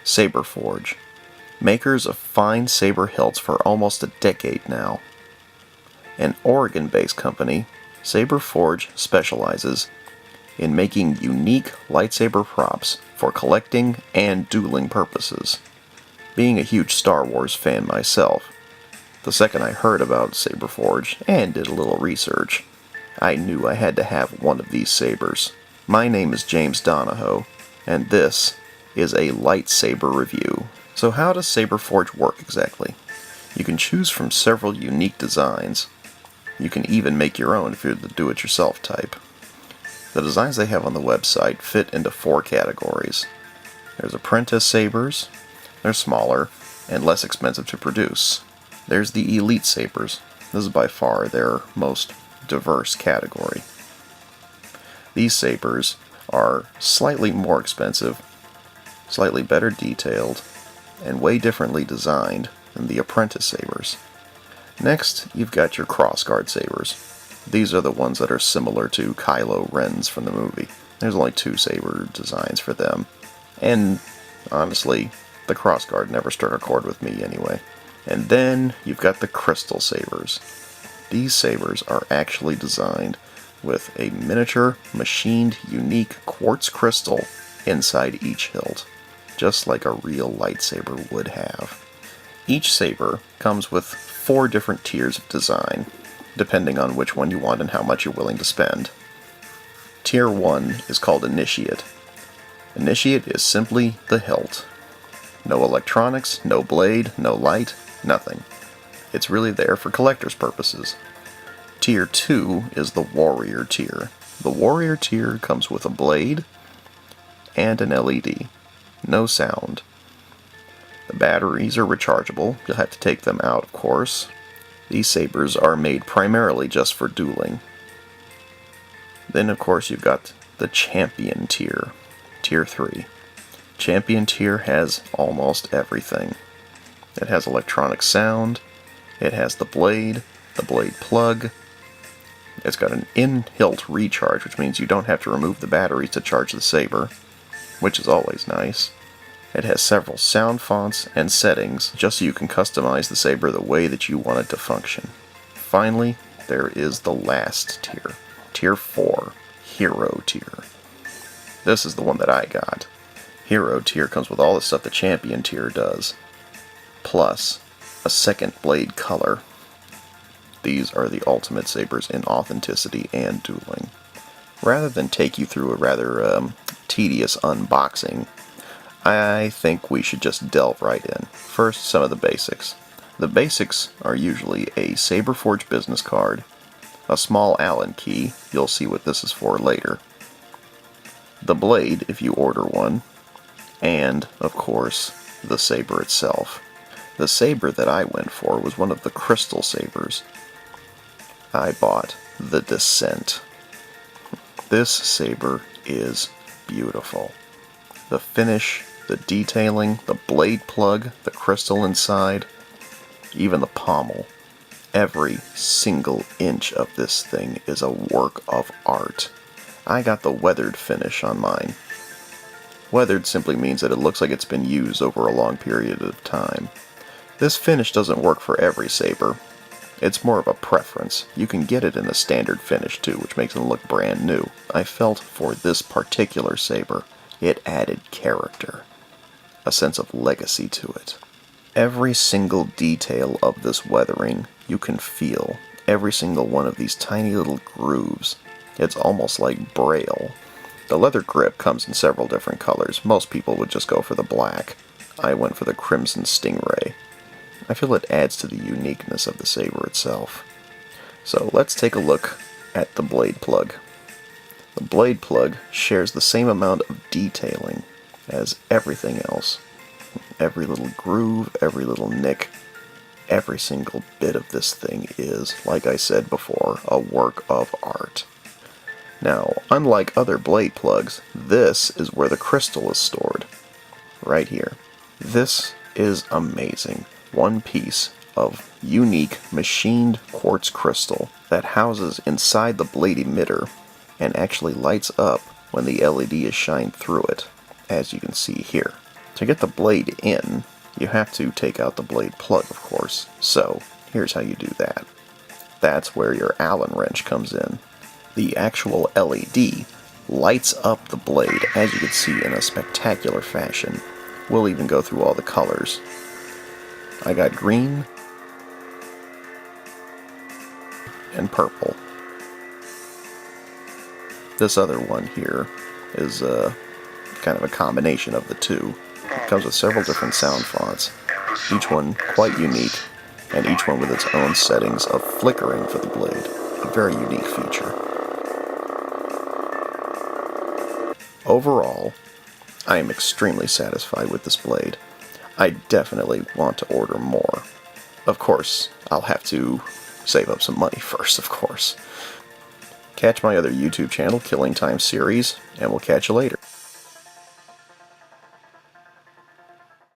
Saberforge, makers of fine saber hilts for almost a decade now. An Oregon-based company, Saberforge specializes in making unique lightsaber props for collecting and dueling purposes. Being a huge Star Wars fan myself, the second I heard about Saberforge and did a little research, I knew I had to have one of these sabers. My name is James Donahoe, and this is a lightsaber review. So how does Saberforge work exactly? You can choose from several unique designs. You can even make your own if you're the do-it-yourself type. The designs they have on the website fit into 4 categories. There's apprentice sabers. They're smaller and less expensive to produce. There's the elite sabers. This is by far their most diverse category. These sabers are slightly more expensive, slightly better detailed, and way differently designed than the apprentice sabers. Next, you've got your crossguard sabers. These are the ones that are similar to Kylo Ren's from the movie. There's only 2 saber designs for them, and honestly, the crossguard never struck a chord with me anyway. And then you've got the crystal sabers. These sabers are actually designed with a miniature, machined, unique quartz crystal inside each hilt, just like a real lightsaber would have. Each saber comes with 4 different tiers of design, depending on which one you want and how much you're willing to spend. Tier 1 is called Initiate. Initiate is simply the hilt. No electronics, no blade, no light, nothing. It's really there for collector's purposes. Tier 2 is the Warrior tier. The Warrior tier comes with a blade and an LED. No sound. The batteries are rechargeable. You'll have to take them out, of course. These sabers are made primarily just for dueling. Then, of course, you've got the Champion tier. Tier 3. Champion tier has almost everything. It has electronic sound, it has the blade plug, it's got an in-hilt recharge, which means you don't have to remove the batteries to charge the saber, which is always nice. It has several sound fonts and settings, just so you can customize the saber the way that you want it to function. Finally, there is the last tier. Tier 4, Hero tier. This is the one that I got. Hero tier comes with all the stuff the Champion tier does, plus a second blade color. These are the ultimate sabers in authenticity and dueling. Rather than take you through a rather tedious unboxing, I think we should just delve right in. First, some of the basics. The basics are usually a Saberforge business card, a small Allen key, you'll see what this is for later, the blade if you order one, and, of course, the saber itself. The saber that I went for was one of the crystal sabers. I bought the Descent. This saber is beautiful. The finish, the detailing, the blade plug, the crystal inside, even the pommel. Every single inch of this thing is a work of art. I got the weathered finish on mine. Weathered simply means that it looks like it's been used over a long period of time. This finish doesn't work for every saber. It's more of a preference. You can get it in the standard finish too, which makes it look brand new. I felt for this particular saber, it added character, a sense of legacy to it. Every single detail of this weathering you can feel. Every single one of these tiny little grooves. It's almost like braille. The leather grip comes in several different colors. Most people would just go for the black. I went for the Crimson Stingray. I feel it adds to the uniqueness of the saber itself. So let's take a look at the blade plug. The blade plug shares the same amount of detailing as everything else. Every little groove, every little nick, every single bit of this thing is, like I said before, a work of art. Now, unlike other blade plugs, this is where the crystal is stored. Right here. This is amazing. One piece of unique machined quartz crystal that houses inside the blade emitter and actually lights up when the LED is shined through it, as you can see here. To get the blade in, you have to take out the blade plug, of course. So, here's how you do that. That's where your Allen wrench comes in. The actual LED lights up the blade, as you can see, in a spectacular fashion. We'll even go through all the colors. I got green and purple. This other one here is kind of a combination of the two. It comes with several different sound fonts, each one quite unique, and each one with its own settings of flickering for the blade. A very unique feature. Overall, I am extremely satisfied with this blade. I definitely want to order more. Of course, I'll have to save up some money first, of course. Catch my other YouTube channel, Killing Time Series, and we'll catch you later.